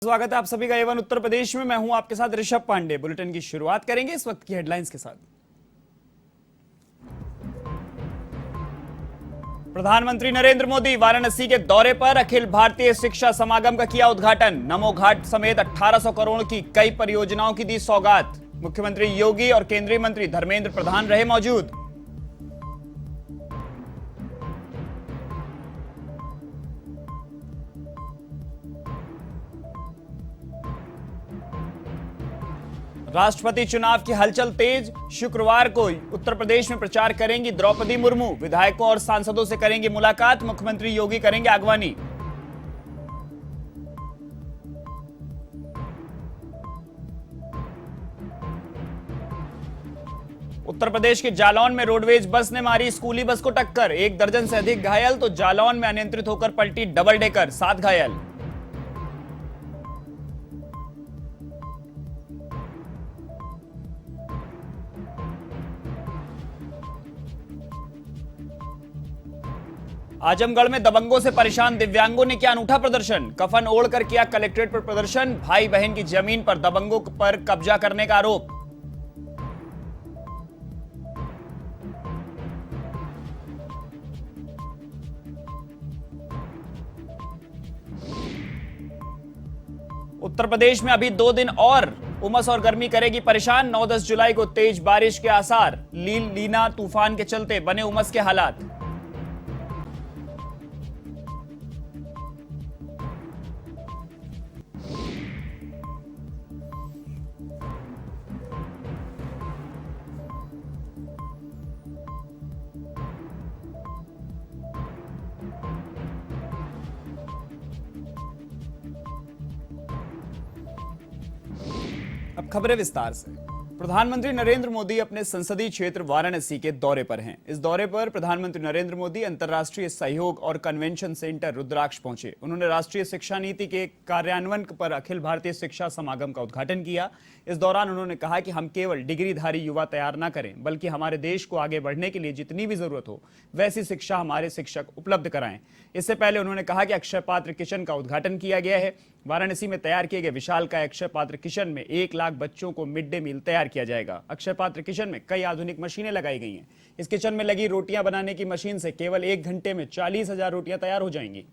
स्वागत है आप सभी का एवन उत्तर प्रदेश में। मैं हूं आपके साथ ऋषभ पांडे। बुलेटिन की शुरुआत करेंगे इस वक्त की हेडलाइंस के साथ। प्रधानमंत्री नरेंद्र मोदी वाराणसी के दौरे पर अखिल भारतीय शिक्षा समागम का किया उद्घाटन। नमो घाट समेत 1800 करोड़ की कई परियोजनाओं की दी सौगात। मुख्यमंत्री योगी और केंद्रीय मंत्री धर्मेंद्र प्रधान रहे मौजूद। राष्ट्रपति चुनाव की हलचल तेज। शुक्रवार को उत्तर प्रदेश में प्रचार करेंगी द्रौपदी मुर्मू। विधायकों और सांसदों से करेंगी मुलाकात। मुख्यमंत्री योगी करेंगे अगवानी। उत्तर प्रदेश के जालौन में रोडवेज बस ने मारी स्कूली बस को टक्कर। 1 दर्जन से अधिक घायल तो जालौन में अनियंत्रित होकर पलटी डबल डेकर, 7 घायल। आजमगढ़ में दबंगों से परेशान दिव्यांगों ने किया अनूठा प्रदर्शन। कफन ओढ़कर किया कलेक्ट्रेट पर प्रदर्शन। भाई बहन की जमीन पर दबंगों पर कब्जा करने का आरोप। उत्तर प्रदेश में अभी 2 दिन और उमस और गर्मी करेगी परेशान। 9-10 जुलाई को तेज बारिश के आसार। लीना तूफान के चलते बने उमस के हालात। अब खबरें विस्तार से। प्रधानमंत्री नरेंद्र मोदी अपने संसदीय क्षेत्र वाराणसी के दौरे पर हैं। इस दौरे पर प्रधानमंत्री नरेंद्र मोदी अंतर्राष्ट्रीय सहयोग और कन्वेंशन सेंटर रुद्राक्ष पहुंचे। उन्होंने राष्ट्रीय शिक्षा नीति के कार्यान्वयन पर अखिल भारतीय शिक्षा समागम का उद्घाटन किया। इस दौरान उन्होंने कहा कि हम केवल डिग्रीधारी युवा तैयार न करें, बल्कि हमारे देश को आगे बढ़ने के लिए जितनी भी जरूरत हो वैसी शिक्षा हमारे शिक्षक उपलब्ध कराएं। इससे पहले उन्होंने कहा कि अक्षय पात्र किचन का उद्घाटन किया गया है। वाराणसी में तैयार किए गए विशालकाय अक्षय पात्र किचन में 1 लाख बच्चों को मिड डे मील तैयार किया जाएगा। अक्षय पात्र किचन में कई आधुनिक मशीनें लगाई गई हैं। इस किचन में लगी रोटियां बनाने की मशीन से केवल 1 घंटे में 40,000 रोटियां तैयार हो जाएंगी।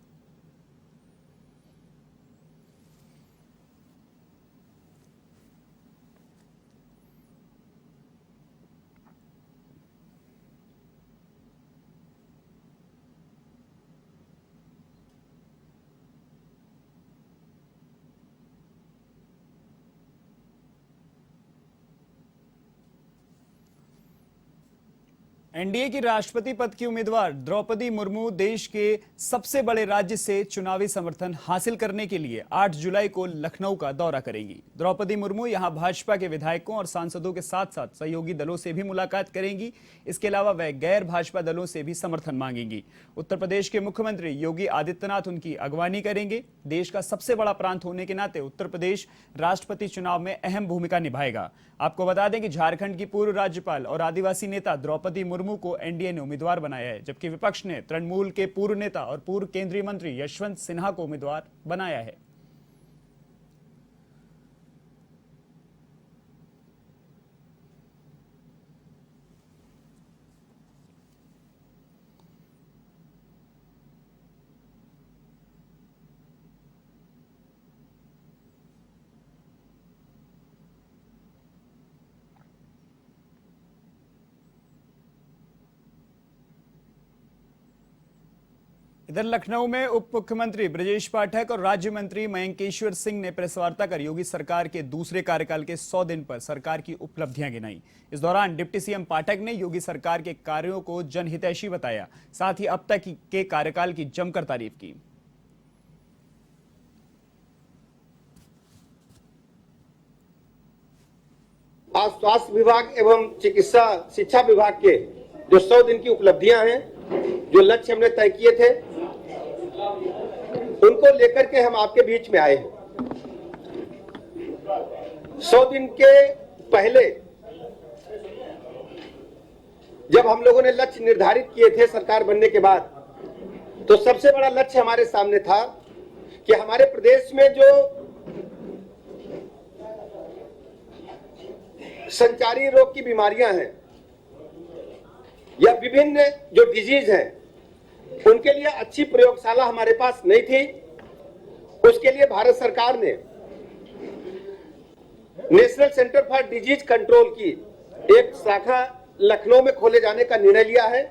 एनडीए की राष्ट्रपति पद की उम्मीदवार द्रौपदी मुर्मू देश के सबसे बड़े राज्य से चुनावी समर्थन हासिल करने के लिए 8 जुलाई को लखनऊ का दौरा करेंगी। द्रौपदी मुर्मू यहां भाजपा के विधायकों और सांसदों के साथ साथ सहयोगी दलों से भी मुलाकात करेंगी। इसके अलावा वह गैर भाजपा दलों से भी समर्थन मांगेंगी। उत्तर प्रदेश के मुख्यमंत्री योगी आदित्यनाथ उनकी अगवानी करेंगे। देश का सबसे बड़ा प्रांत होने के नाते उत्तर प्रदेश राष्ट्रपति चुनाव में अहम भूमिका निभाएगा। आपको बता दें कि झारखंड की पूर्व राज्यपाल और आदिवासी नेता द्रौपदी मुर्मू को एनडीए ने उम्मीदवार बनाया है, जबकि विपक्ष ने तृणमूल के पूर्व नेता और पूर्व केंद्रीय मंत्री यशवंत सिन्हा को उम्मीदवार बनाया है। इधर लखनऊ में उप मुख्यमंत्री ब्रजेश पाठक और राज्य मंत्री मयंकेश्वर सिंह ने प्रेस वार्ता कर योगी सरकार के दूसरे कार्यकाल के 100 दिन पर सरकार की उपलब्धियां गिनाई। इस दौरान डिप्टी सीएम पाठक ने योगी सरकार के कार्यों को जनहितैषी बताया। साथ ही अब तक के कार्यकाल की जमकर तारीफ की। आज स्वास्थ्य विभाग एवं चिकित्सा शिक्षा विभाग के जो 100 दिन की उपलब्धियां हैं, जो लक्ष्य हमने तय किए थे, उनको लेकर के हम आपके बीच में आए हैं। 100 दिन के पहले जब हम लोगों ने लक्ष्य निर्धारित किए थे सरकार बनने के बाद, तो सबसे बड़ा लक्ष्य हमारे सामने था कि हमारे प्रदेश में जो संचारी रोग की बीमारियां हैं या विभिन्न जो डिजीज हैं, उनके लिए अच्छी प्रयोगशाला हमारे पास नहीं थी। उसके लिए भारत सरकार ने national centre for disease control की एक शाखा लखनऊ में खोले जाने का निर्णय लिया है।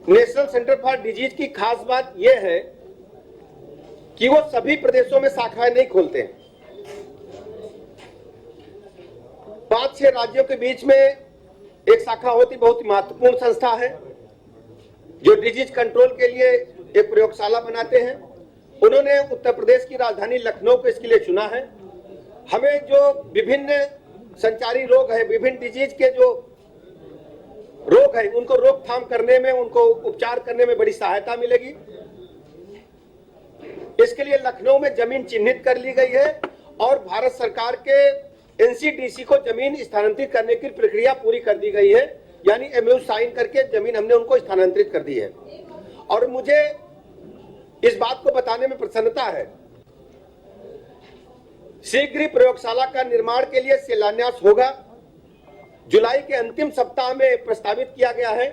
नेशनल सेंटर फॉर डिजीज की खास बात यह है कि वो सभी प्रदेशों में शाखाएं नहीं खोलते हैं। 5-6 राज्यों के बीच में एक शाखा होती, बहुत ही महत्वपूर्ण संस्था है जो डिजीज कंट्रोल के लिए एक प्रयोगशाला बनाते हैं। उन्होंने उत्तर प्रदेश की राजधानी लखनऊ को इसके लिए चुना है। हमें जो विभिन्न संचारी रोग है, विभिन्न डिजीज के जो रोग है, उनको रोकथाम करने में, उनको उपचार करने में बड़ी सहायता मिलेगी। इसके लिए लखनऊ में जमीन चिन्हित कर ली गई है और भारत सरकार के एनसीडीसी को जमीन स्थानांतरित करने की प्रक्रिया पूरी कर दी गई है, यानी एमओयू साइन करके जमीन हमने उनको स्थानांतरित कर दी है। और मुझे इस बात को बताने में प्रसन्नता है, शीघ्र ही प्रयोगशाला का निर्माण के लिए शिलान्यास होगा। जुलाई के अंतिम सप्ताह में प्रस्तावित किया गया है।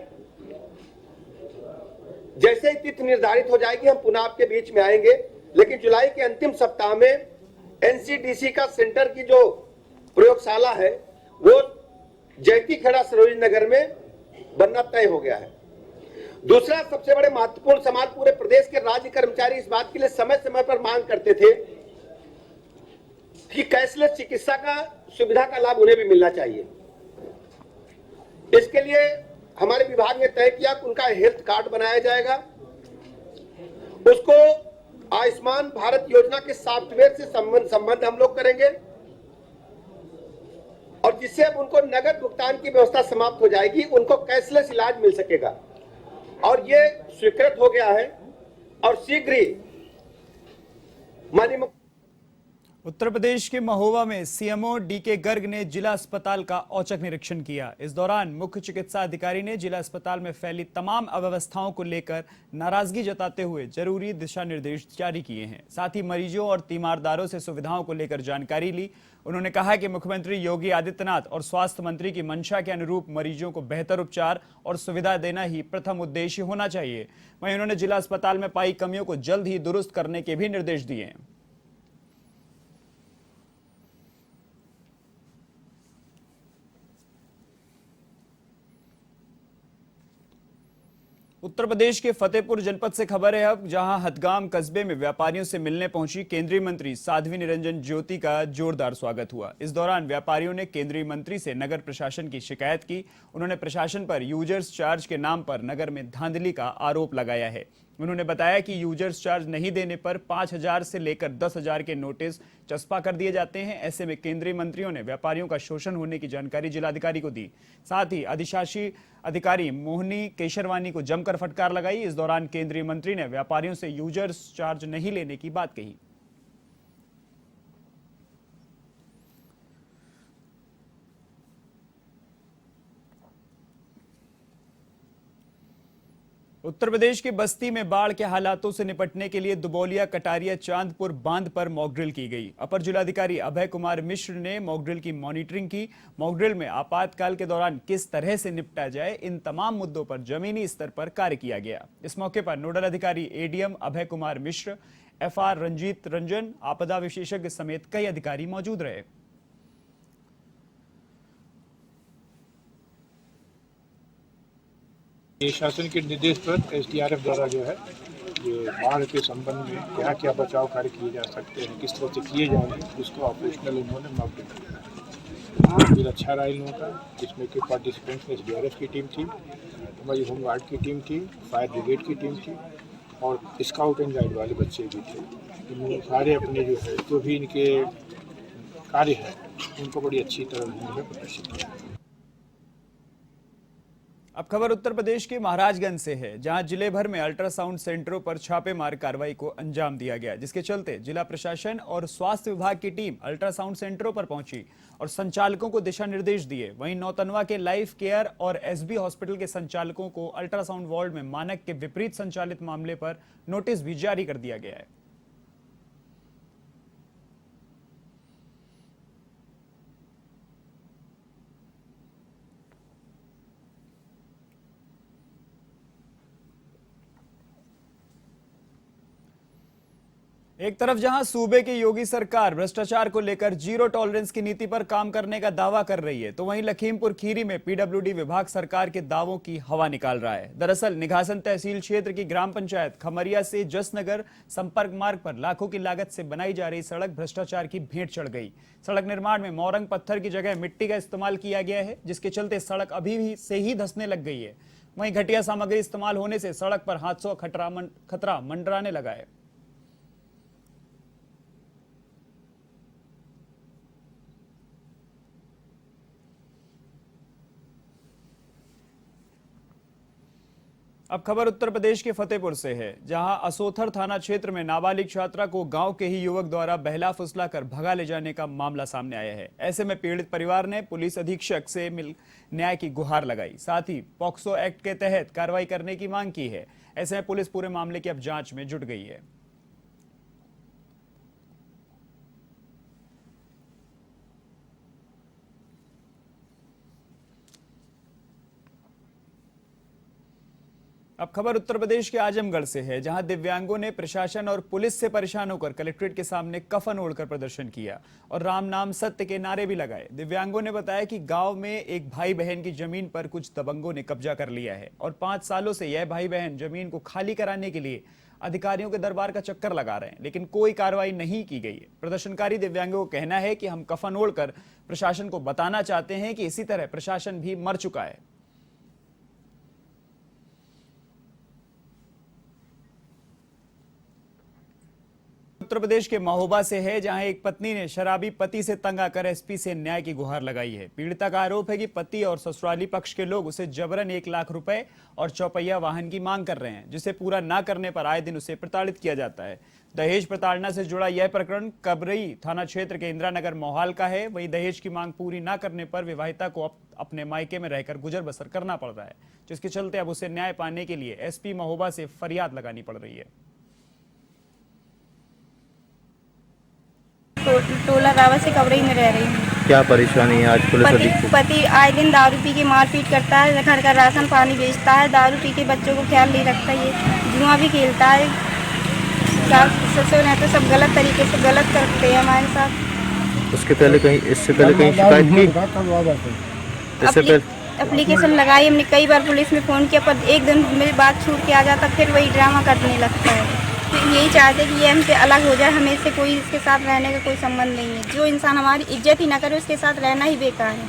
जैसे ही तिथि निर्धारित हो जाएगी हम पुनः आपके बीच में आएंगे, लेकिन जुलाई के अंतिम सप्ताह में एनसीडीसी का सेंटर की जो प्रयोगशाला है वो जयती खेड़ा सरोजिनी नगर में बनना तय हो गया है। दूसरा सबसे बड़े महत्वपूर्ण सवाल, पूरे प्रदेश के राज्य कर्मचारी इस बात के लिए समय समय पर मांग करते थे कि कैशलेस चिकित्सा का सुविधा का लाभ उन्हें भी मिलना चाहिए। इसके लिए हमारे विभाग ने तय किया कि उनका हेल्थ कार्ड बनाया जाएगा, उसको आयुष्मान भारत योजना के सॉफ्टवेयर से संबंध हम लोग करेंगे और जिससे अब उनको नगद भुगतान की व्यवस्था समाप्त हो जाएगी, उनको कैशलेस इलाज मिल सकेगा। और ये स्वीकृत हो गया है और शीघ्र ही माननीय उत्तर प्रदेश के महोबा में सीएमओ डीके गर्ग ने जिला अस्पताल का औचक निरीक्षण किया। इस दौरान मुख्य चिकित्सा अधिकारी ने जिला अस्पताल में फैली तमाम अव्यवस्थाओं को लेकर नाराजगी जताते हुए जरूरी दिशा निर्देश जारी किए हैं। साथ ही मरीजों और तीमारदारों से सुविधाओं को लेकर जानकारी ली। उन्होंने कहा कि मुख्यमंत्री योगी आदित्यनाथ और स्वास्थ्य मंत्री की मंशा के अनुरूप मरीजों को बेहतर उपचार और सुविधा देना ही प्रथम उद्देश्य होना चाहिए। वहीं उन्होंने जिला अस्पताल में पाई कमियों को जल्द ही दुरुस्त करने के भी निर्देश दिए। उत्तर प्रदेश के फतेहपुर जनपद से खबर है अब, जहां हथगाम कस्बे में व्यापारियों से मिलने पहुंची केंद्रीय मंत्री साध्वी निरंजन ज्योति का जोरदार स्वागत हुआ। इस दौरान व्यापारियों ने केंद्रीय मंत्री से नगर प्रशासन की शिकायत की। उन्होंने प्रशासन पर यूजर्स चार्ज के नाम पर नगर में धांधली का आरोप लगाया है। उन्होंने बताया कि यूजर्स चार्ज नहीं देने पर 5,000 से लेकर 10,000 के नोटिस चस्पा कर दिए जाते हैं। ऐसे में केंद्रीय मंत्रियों ने व्यापारियों का शोषण होने की जानकारी जिलाधिकारी को दी। साथ ही अधिशासी अधिकारी मोहिनी केशरवानी को जमकर फटकार लगाई। इस दौरान केंद्रीय मंत्री ने व्यापारियों से यूजर्स चार्ज नहीं लेने की बात कही। उत्तर प्रदेश के बस्ती में बाढ़ के हालातों से निपटने के लिए दुबौलिया कटारिया चांदपुर बांध पर मॉकड्रिल की गई। अपर जिलाधिकारी अभय कुमार मिश्र ने मॉकड्रिल की मॉनिटरिंग की। मॉकड्रिल में आपातकाल के दौरान किस तरह से निपटा जाए, इन तमाम मुद्दों पर जमीनी स्तर पर कार्य किया गया। इस मौके पर नोडल अधिकारी एडीएम अभय कुमार मिश्र, एफआर रंजीत रंजन, आपदा विशेषज्ञ समेत कई अधिकारी मौजूद रहे। ये शासन के निर्देश पर एसडीआरएफ द्वारा जो है ये बाढ़ के संबंध में क्या क्या बचाव कार्य किए जा सकते हैं, किस तरह से किए जाएंगे, उसको ऑपरेशनल उन्होंने मॉकड्रिल किया। फिर अच्छा रहा इन लोगों का, जिसमें कि पार्टिसिपेंट्स में एसडीआरएफ की टीम थी, हमारी होमगार्ड की टीम थी, फायर ब्रिगेड की टीम थी और स्काउट एंड गाइड वाले बच्चे भी थे। इन्होंने सारे अपने जो है जो भी इनके कार्य है उनको बड़ी अच्छी तरह उन्होंने प्रदर्शित किया। अब खबर उत्तर प्रदेश के महाराजगंज से है, जहां जिले भर में अल्ट्रासाउंड सेंटरों पर छापेमार कार्रवाई को अंजाम दिया गया, जिसके चलते जिला प्रशासन और स्वास्थ्य विभाग की टीम अल्ट्रासाउंड सेंटरों पर पहुंची और संचालकों को दिशा निर्देश दिए। वहीं नौतनवा के लाइफ केयर और एसबी हॉस्पिटल के संचालकों को अल्ट्रासाउंड वार्ड में मानक के विपरीत संचालित मामले पर नोटिस भी जारी कर दिया गया है। एक तरफ जहां सूबे की योगी सरकार भ्रष्टाचार को लेकर जीरो टॉलरेंस की नीति पर काम करने का दावा कर रही है, तो वहीं लखीमपुर खीरी में पीडब्ल्यूडी विभाग सरकार के दावों की हवा निकाल रहा है। दरअसल निघासन तहसील क्षेत्र की ग्राम पंचायत खमरिया से जसनगर संपर्क मार्ग पर लाखों की लागत से बनाई जा रही सड़क भ्रष्टाचार की भेंट चढ़ गई। सड़क निर्माण में मोरंग पत्थर की जगह मिट्टी का इस्तेमाल किया गया है, जिसके चलते सड़क अभी भी से ही धंसने लग गई है। वहीं घटिया सामग्री इस्तेमाल होने से सड़क पर हादसों का खतरा मंडराने लगा है। अब खबर उत्तर प्रदेश के फतेहपुर से है, जहां असोथर थाना क्षेत्र में नाबालिग छात्रा को गांव के ही युवक द्वारा बहला फुसला कर भगा ले जाने का मामला सामने आया है। ऐसे में पीड़ित परिवार ने पुलिस अधीक्षक से मिल न्याय की गुहार लगाई, साथ ही पॉक्सो एक्ट के तहत कार्रवाई करने की मांग की है। ऐसे में पुलिस पूरे मामले की अब जांच में जुट गई है। अब खबर उत्तर प्रदेश के आजमगढ़ से है, जहां दिव्यांगों ने प्रशासन और पुलिस से परेशान होकर कलेक्ट्रेट के सामने कफन ओढ़कर प्रदर्शन किया और राम नाम सत्य के नारे भी लगाए। दिव्यांगों ने बताया कि गांव में एक भाई बहन की जमीन पर कुछ दबंगों ने कब्जा कर लिया है और 5 सालों से यह भाई बहन जमीन को खाली कराने के लिए अधिकारियों के दरबार का चक्कर लगा रहे हैं, लेकिन कोई कार्रवाई नहीं की गई है। प्रदर्शनकारी दिव्यांगों का कहना है कि हम कफन ओढ़कर प्रशासन को बताना चाहते हैं कि इसी तरह प्रशासन भी मर चुका है। उत्तर प्रदेश के महोबा से है, जहां एक पत्नी ने शराबी पति से तंग आकर एसपी से न्याय की गुहार लगाई है। पीड़िता का आरोप है कि पति और ससुराली पक्ष के लोग उसे जबरन 1 लाख रुपए और चौपहिया वाहन की मांग कर रहे हैं, जिसे पूरा न करने पर आए दिन उसे प्रताड़ित किया जाता है। दहेज प्रताड़ना से जुड़ा यह प्रकरण कबरई थाना क्षेत्र के इंदिरा नगर मोहाल का है। वहीं दहेज की मांग पूरी न करने पर विवाहिता को अपने मायके में रहकर गुजर बसर करना पड़ रहा है, जिसके चलते अब उसे न्याय पाने के लिए एसपी महोबा से फरियाद लगानी पड़ रही है। टोला रावत से कवरई में रह रही हूँ। क्या परेशानी है आज पुलिस अधीक्षक? पति आए दिन दारू पी के मारपीट करता है, घर का राशन पानी बेचता है, दारू पी के बच्चों को ख्याल नहीं रखता, ये जुआ भी खेलता है। सास ससुर हैं तो सब गलत तरीके से गलत करते हैं हमारे साथ। इससे पहले कहीं शिकायत की? इससे पहले एप्लीकेशन लगाई हमने, कई बार पुलिस में फ़ोन किया, पर एक दिन मेरी बात छूट के आ जाता, फिर वही ड्रामा करने लगता है। यही चाहते कि ये हमसे अलग हो जाए, हमें इससे कोई इसके साथ रहने का कोई संबंध नहीं है। जो इंसान हमारी इज्जत ही ना करे उसके साथ रहना ही बेकार है।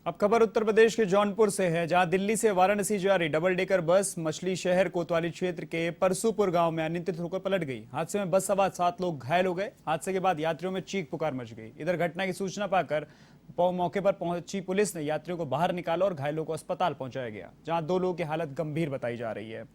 अब खबर उत्तर प्रदेश के जौनपुर से है, जहां दिल्ली से वाराणसी जा रही डबल डेकर बस मछली शहर कोतवाली क्षेत्र के परसुपुर गांव में अनियंत्रित होकर पलट गई। हादसे में बस सवार 7 लोग घायल हो गए। हादसे के बाद यात्रियों में चीख पुकार मच गई। इधर घटना की सूचना पाकर मौके पर पहुंची पुलिस ने यात्रियों को बाहर निकाला और घायलों को अस्पताल पहुंचाया गया, जहां 2 लोगों की हालत गंभीर बताई जा रही है।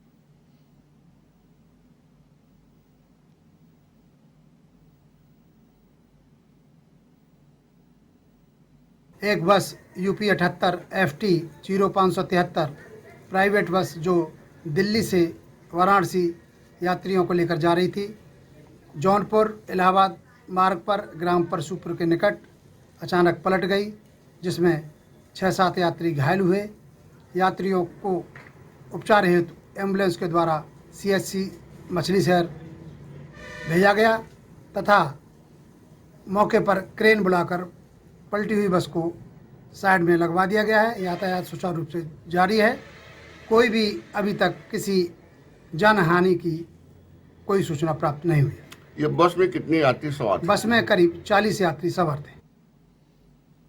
एक बस यूपी 78 FT 0573 प्राइवेट बस जो दिल्ली से वाराणसी यात्रियों को लेकर जा रही थी, जौनपुर इलाहाबाद मार्ग पर ग्राम परसुपुर के निकट अचानक पलट गई, जिसमें 6-7 यात्री घायल हुए। यात्रियों को उपचार हेतु एम्बुलेंस के द्वारा CHC मछली शहर भेजा गया तथा मौके पर क्रेन बुलाकर पलटी हुई बस को साइड में लगवा दिया गया है। यातायात सुचारू रूप से जारी है। कोई भी अभी तक किसी जानहानि की कोई सूचना प्राप्त नहीं हुई। ये बस में कितने यात्री सवार थे? बस में करीब 40 यात्री सवार थे।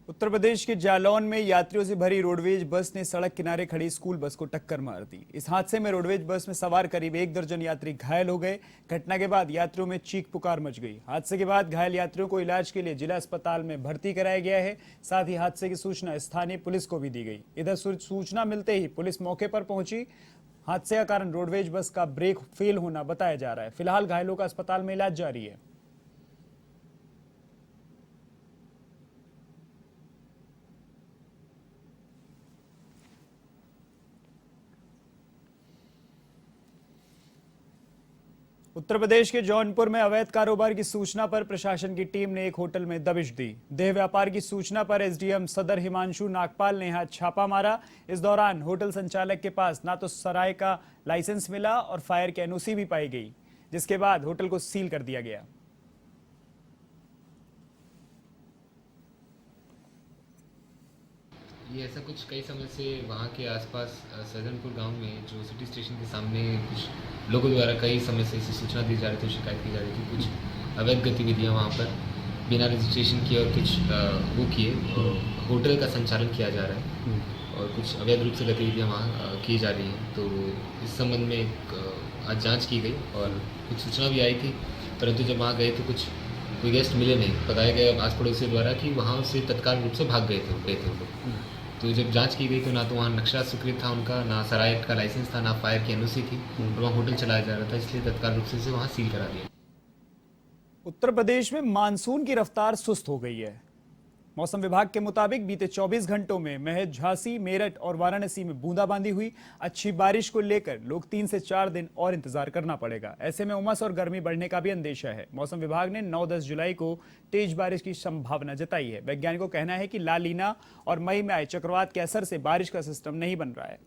उत्तर प्रदेश के जालौन में यात्रियों से भरी रोडवेज बस ने सड़क किनारे खड़ी स्कूल बस को टक्कर मार दी। इस हादसे में रोडवेज बस में सवार करीब 1 दर्जन यात्री घायल हो गए। घटना के बाद यात्रियों में चीख पुकार मच गई। हादसे के बाद घायल यात्रियों को इलाज के लिए जिला अस्पताल में भर्ती कराया गया है। साथ ही हादसे की सूचना स्थानीय पुलिस को भी दी गई। इधर सूचना मिलते ही पुलिस मौके पर पहुंची। हादसे का कारण रोडवेज बस का ब्रेक फेल होना बताया जा रहा है। फिलहाल घायलों का अस्पताल में इलाज जारी है। उत्तर प्रदेश के जौनपुर में अवैध कारोबार की सूचना पर प्रशासन की टीम ने एक होटल में दबिश दी। देह व्यापार की सूचना पर एसडीएम सदर हिमांशु नागपाल ने यहां छापा मारा। इस दौरान होटल संचालक के पास ना तो सराय का लाइसेंस मिला और फायर की एनओसी भी पाई गई। जिसके बाद होटल को सील कर दिया गया। ये ऐसा कुछ कई समय से वहाँ के आसपास सदनपुर गांव में जो सिटी स्टेशन के सामने कुछ लोगों द्वारा कई समय से इसी सूचना दी जा रही थी, शिकायत की जा रही थी। कुछ अवैध गतिविधियाँ वहाँ पर बिना रजिस्ट्रेशन किए और कुछ वो किए होटल का संचालन किया जा रहा है और कुछ अवैध रूप से गतिविधियाँ वहाँ की जा रही हैं। तो इस संबंध में आज जाँच की गई और कुछ सूचना भी आई थी, परंतु जब वहाँ गए तो कुछ कोई गेस्ट मिले नहीं। बताया गया आस पड़ोसियों द्वारा कि वहाँ से तत्काल रूप से भाग गए थे वो लोग। तो जब जांच की गई तो ना तो वहाँ नक्शा स्वीकृत था उनका, ना सराय का लाइसेंस था, ना फायर की एनओसी थी और वहाँ होटल चलाया जा रहा था, इसलिए तत्काल रूप से वहाँ सील करा दिया। उत्तर प्रदेश में मानसून की रफ्तार सुस्त हो गई है। मौसम विभाग के मुताबिक बीते 24 घंटों में महज झांसी, मेरठ और वाराणसी में बूंदाबांदी हुई। अच्छी बारिश को लेकर लोग 3 से 4 दिन और इंतजार करना पड़ेगा। ऐसे में उमस और गर्मी बढ़ने का भी अंदेशा है। मौसम विभाग ने 9-10 जुलाई को तेज बारिश की संभावना जताई है। वैज्ञानिकों का कहना है कि ला लीना और मई में आए चक्रवात के असर से बारिश का सिस्टम नहीं बन रहा है।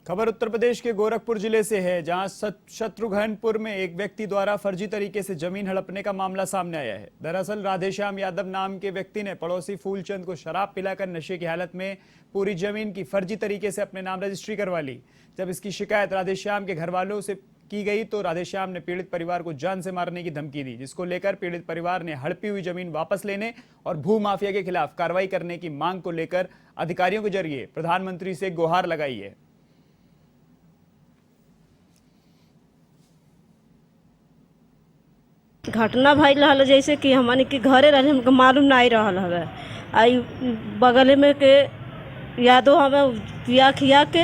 खबर उत्तर प्रदेश के गोरखपुर जिले से है, जहां शत्रुघ्नपुर में एक व्यक्ति द्वारा फर्जी तरीके से जमीन हड़पने का मामला सामने आया है। दरअसल राधेश्याम यादव नाम के व्यक्ति ने पड़ोसी फूलचंद को शराब पिलाकर नशे की हालत में पूरी जमीन की फर्जी तरीके से अपने नाम रजिस्ट्री करवा ली। जब इसकी शिकायत राधेश्याम के घर वालों से की गई तो राधेश्याम ने पीड़ित परिवार को जान से मारने की धमकी दी, जिसको लेकर पीड़ित परिवार ने हड़पी हुई जमीन वापस लेने और भू माफिया के खिलाफ कार्रवाई करने की मांग को लेकर अधिकारियों के जरिए प्रधानमंत्री से गुहार लगाई है। घटना भइल रहल जैसे कि हमन के घरे रहे, हमको मालूम नहीं रहल हवे। आई बगल में के यादो हमें पिया खिया के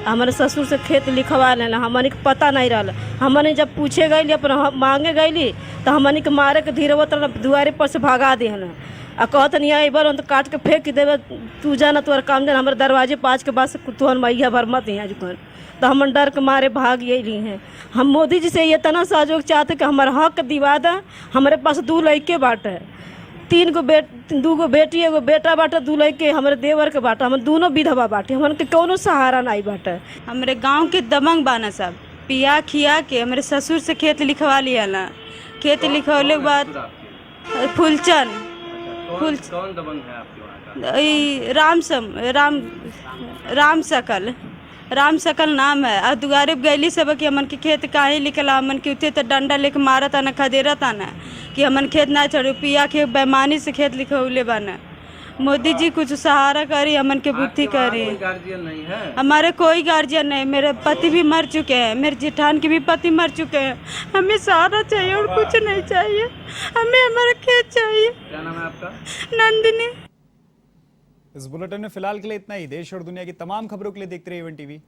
हमारे ससुर से खेत लिखवा लेना, हमन के पता नहीं रहल। हमन जब पूछे गई अपन मांगे गई तो हमन के मारे के धीरे दुआरे पर से भगा दिहन आ कहत नहीं आई बार तो काट के फेंक देवे, तू जाना तोर काम जाना। हमारे दरवाजे पाँच के बाद से तुहन मैया भर मत यहाँ जुकन, तो हम डर के मारे भाग गई हैं। हम मोदी जी से ये तना सहयोग चाहते कि हमारा हक दिवा दें। हमारे पास 2 लड़के बाटे, 2 गो बेटी, एगो बेटा बाटे, 2 लड़के हमारे देवर के बाटे, हम दोनों विधवा बाटे, हमन के कोनो सहारा नहीं बाटे। हमारे गांव के दबंग बाना सब पिया खिया के हमारे ससुर से खेत लिखवा लिया ना। खेत लिखवाने के बाद फूलचंद कौन दबंग है आपके वहाँ का? राम सकल नाम है। और दुआरे गैली सब कि हमन के खेत काहे लिखला, हमन के उते तो डंडा लेके मारा था ना, खदेरा था ना कि हमन खेत ना छोड़ो। पिया के बेमानी से खेत लिखौले बना। मोदी जी कुछ सहारा करी, हमन के बुद्धि करी। गार्जियन नहीं है हमारे, कोई गार्जियन नहीं। मेरे पति भी मर चुके हैं, मेरे जेठान के भी पति मर चुके हैं। हमें सहारा चाहिए और कुछ नहीं चाहिए, हमें हमारा खेत चाहिए। क्या नाम है आपका? नंदिनी। इस बुलेटिन में फिलहाल के लिए इतना ही। देश और दुनिया की तमाम खबरों के लिए देखते रहिए वन टीवी।